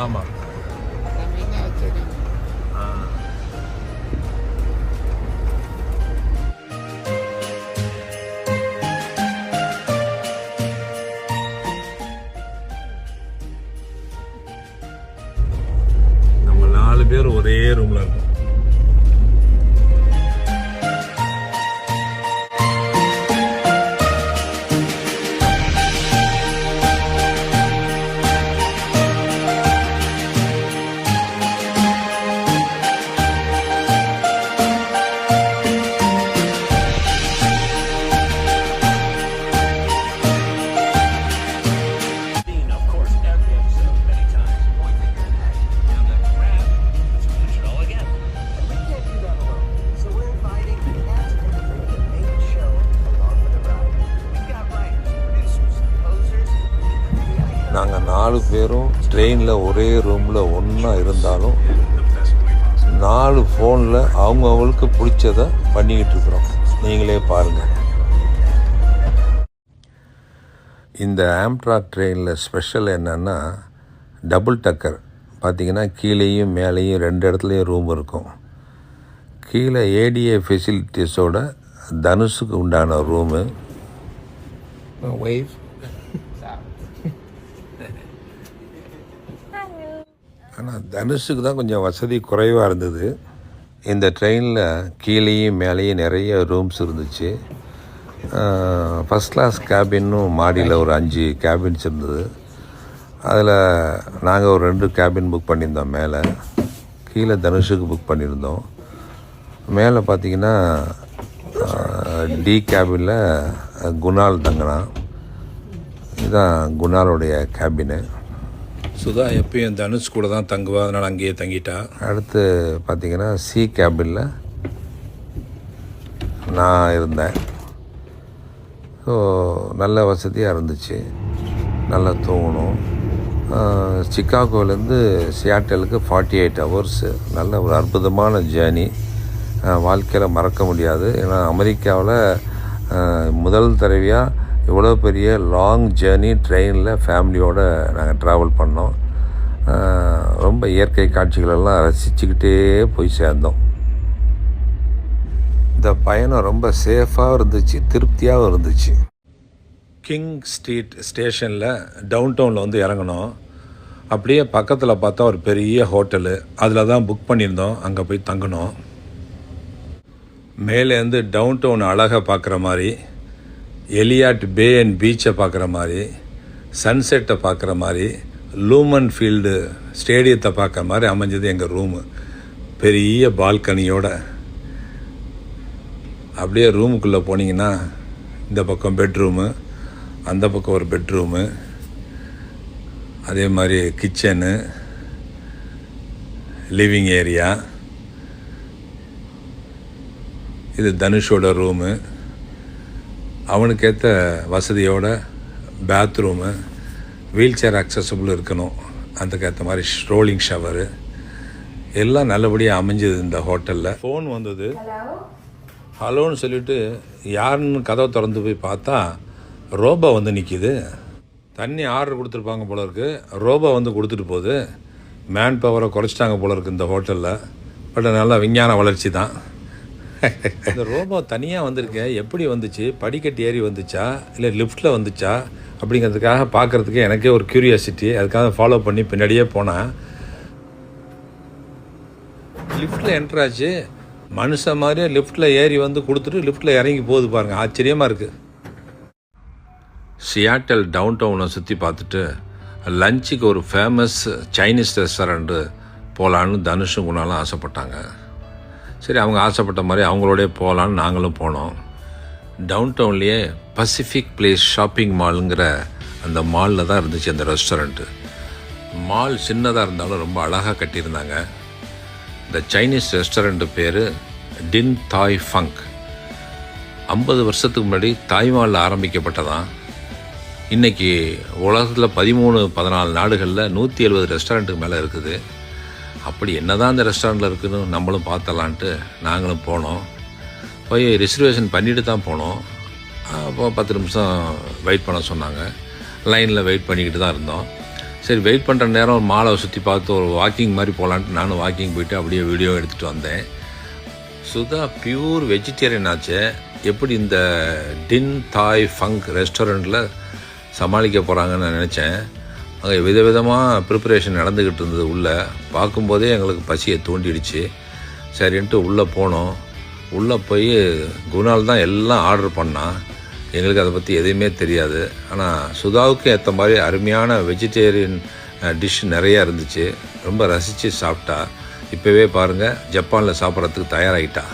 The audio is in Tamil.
ஆமாம். நம்ம 4 பேர் ஒரே ரூம்ல இருக்கோம். நாங்கள் 4 பேரும் ட்ரெயினில் ஒரே ரூமில் ஒன்றா இருந்தாலும் 4 ஃபோனில் அவங்கவுங்களுக்கு பிடிச்சதை பண்ணிக்கிட்டு இருக்கிறோம். நீங்களே பாருங்கள். இந்த ஆம்ட்ராக் ட்ரெயினில் ஸ்பெஷல் என்னென்னா டபுள் டக்கர் பார்த்திங்கன்னா கீழேயும் மேலேயும் 2 இடத்துலையும் ரூம் இருக்கும். கீழே ஏடிஏ ஃபெசிலிட்டிஸோட தனுஷுக்கு உண்டான ரூமு. ஆனால் தனுஷுக்கு தான் கொஞ்சம் வசதி குறைவாக இருந்தது. இந்த ட்ரெயினில் கீழேயும் மேலேயும் நிறைய ரூம்ஸ் இருந்துச்சு. ஃபஸ்ட் கிளாஸ் கேபின்னும் மாடியில் ஒரு 5 கேபின்ஸ் இருந்தது. அதில் நாங்கள் ஒரு 2 கேபின் புக் பண்ணியிருந்தோம். மேலே கீழே தனுஷுக்கு புக் பண்ணியிருந்தோம். மேலே பார்த்திங்கன்னா டி கேபினில் குணால் தங்கினான். இதுதான் குணாலுடைய கேபினு. சுதா எப்பயும் தனுஷ் கூட தான் தங்குவா, அதனால் அங்கேயே தங்கிட்டா. அடுத்து பார்த்திங்கன்னா சி கேபினில் நான் இருந்தேன். ஸோ நல்ல வசதியாக இருந்துச்சு, நல்லா தூங்கணும். சிக்காகோலேருந்து சியாட்டலுக்கு 48 hours. நல்ல ஒரு அற்புதமான ஜேர்னி, வாழ்க்கையில் மறக்க முடியாது. ஏன்னா அமெரிக்காவில் முதல் தடவையாக இவ்வளோ பெரிய லாங் ஜேர்னி ட்ரெயினில் ஃபேமிலியோடு நாங்கள் ட்ராவல் பண்ணோம். ரொம்ப இயற்கை காட்சிகளெல்லாம் ரசிச்சுக்கிட்டே போய் சேர்ந்தோம். இந்த பயணம் ரொம்ப சேஃபாக இருந்துச்சு, திருப்தியாகவும் இருந்துச்சு. கிங் ஸ்ட்ரீட் ஸ்டேஷனில் டவுன் டவுனில் வந்து இறங்கணும். அப்படியே பக்கத்தில் பார்த்தா ஒரு பெரிய ஹோட்டலு, அதில் தான் புக் பண்ணியிருந்தோம். அங்கே போய் தங்கணும். மேலேருந்து டவுன் டவுன் அழகாக பார்க்குற மாதிரி, எலியாட் பே அண்ட் பீச்சை பார்க்குற மாதிரி, சன்செட்டை பார்க்குற மாதிரி, லூமன் ஃபீல்டு ஸ்டேடியத்தை பார்க்குற மாதிரி அமைஞ்சது எங்கள் ரூமு. பெரிய பால்கனியோட. அப்படியே ரூமுக்குள்ளே போனீங்கன்னா இந்த பக்கம் பெட்ரூமு, அந்த பக்கம் ஒரு பெட்ரூமு, அதே மாதிரி கிச்சனு, லிவிங் ஏரியா. இது தனுஷோட ரூமு. அவனுக்கேற்ற வசதியோட பேத்ரூமு, வீல் சேர் அக்சசபிள் இருக்கணும், அதுக்கேற்ற மாதிரி ரோலிங் ஷவரு எல்லாம் நல்லபடியாக அமைஞ்சது இந்த ஹோட்டலில். ஃபோன் வந்தது. ஹலோன்னு சொல்லிவிட்டு யாருன்னு கதவை திறந்து போய் பார்த்தா ரோபோ வந்து நிற்கிது. தண்ணி ஆர்டர் கொடுத்துருப்பாங்க போல இருக்குது, ரோபோ வந்து கொடுத்துட்டு போகுது. மேன் பவரை குறைச்சிட்டாங்க போல இருக்குது இந்த ஹோட்டலில். பட் நல்லா விஞ்ஞான வளர்ச்சி தான். இந்த ரோபோ தனியாக வந்திருக்கேன், எப்படி வந்துச்சு? படிக்கட்டு ஏறி வந்துச்சா இல்லை லிஃப்ட்டில் வந்துச்சா அப்படிங்கிறதுக்காக பார்க்குறதுக்கு எனக்கே ஒரு க்யூரியாசிட்டி. அதுக்காக ஃபாலோ பண்ணி பின்னாடியே போனேன். லிஃப்ட்டில் என்ட்ராச்சு. மனுஷன் மாதிரியே லிஃப்ட்டில் ஏறி வந்து கொடுத்துட்டு லிஃப்ட்டில் இறங்கி போகுது பாருங்கள், ஆச்சரியமாக இருக்குது. சியாட்டல் டவுன் டவுனை சுற்றி பார்த்துட்டு லஞ்சுக்கு ஒரு ஃபேமஸ் சைனீஸ் ரெஸ்டாரண்ட்டு போகலான்னு தனுஷும் குணாலும் ஆசைப்பட்டாங்க. சரி, அவங்க ஆசைப்பட்ட மாதிரி அவங்களோடய போகலான்னு நாங்களும் போனோம். டவுன் டவுன்லேயே பசிஃபிக் பிளேஸ் ஷாப்பிங் மாலுங்கிற அந்த மாலில் தான் இருந்துச்சு அந்த ரெஸ்டாரண்ட்டு. மால் சின்னதாக இருந்தாலும் ரொம்ப அழகாக கட்டியிருந்தாங்க. இந்த சைனீஸ் ரெஸ்டாரண்ட்டு பேர் டின் தாய் ஃபங்க். 50 வருஷத்துக்கு முன்னாடி தாய்வானில் ஆரம்பிக்கப்பட்டதான். இன்றைக்கி உலகத்தில் 13-14 நாடுகளில் 170 ரெஸ்டாரண்ட்டுக்கு மேலே இருக்குது. அப்படி என்ன தான் அந்த ரெஸ்டாரண்ட்டில் இருக்குதுன்னு நம்மளும் பார்த்தலான்ட்டு நாங்களும் போனோம். போய் ரிசர்வேஷன் பண்ணிட்டு தான் போனோம். அப்போ 10 நிமிஷம் வெயிட் பண்ண சொன்னாங்க. லைனில் வெயிட் பண்ணிக்கிட்டு தான் இருந்தோம். சரி வெயிட் பண்ணுற நேரம் மாலை சுற்றி பார்த்து ஒரு வாக்கிங் மாதிரி போகலான்ட்டு நானும் வாக்கிங் போயிட்டு அப்படியே வீடியோ எடுத்துகிட்டு வந்தேன். சுதா பியூர் வெஜிடேரியன் ஆச்சு. எப்படி இந்த டின் தாய் ஃபங்க் ரெஸ்டாரண்ட்டில் சமாளிக்க போகிறாங்கன்னு நான் நினச்சேன். அங்கே விதவிதமாக ப்ரிப்பரேஷன் நடந்துக்கிட்டு இருந்தது. உள்ளே பார்க்கும்போதே எங்களுக்கு பசியை தூண்டிடுச்சு. சரின்ட்டு உள்ளே போனோம். உள்ளே போய் குணால் தான் எல்லாம் ஆர்டர் பண்ணான். எங்களுக்கு அதை பற்றி எதுவுமே தெரியாது. ஆனால் சுதாவுக்கு ஏற்ற மாதிரி அருமையான வெஜிடேரியன் டிஷ் நிறையா இருந்துச்சு. ரொம்ப ரசித்து சாப்பிட்டா. இப்போவே பாருங்கள், ஜப்பானில் சாப்பிட்றதுக்கு தயாராகிட்டா.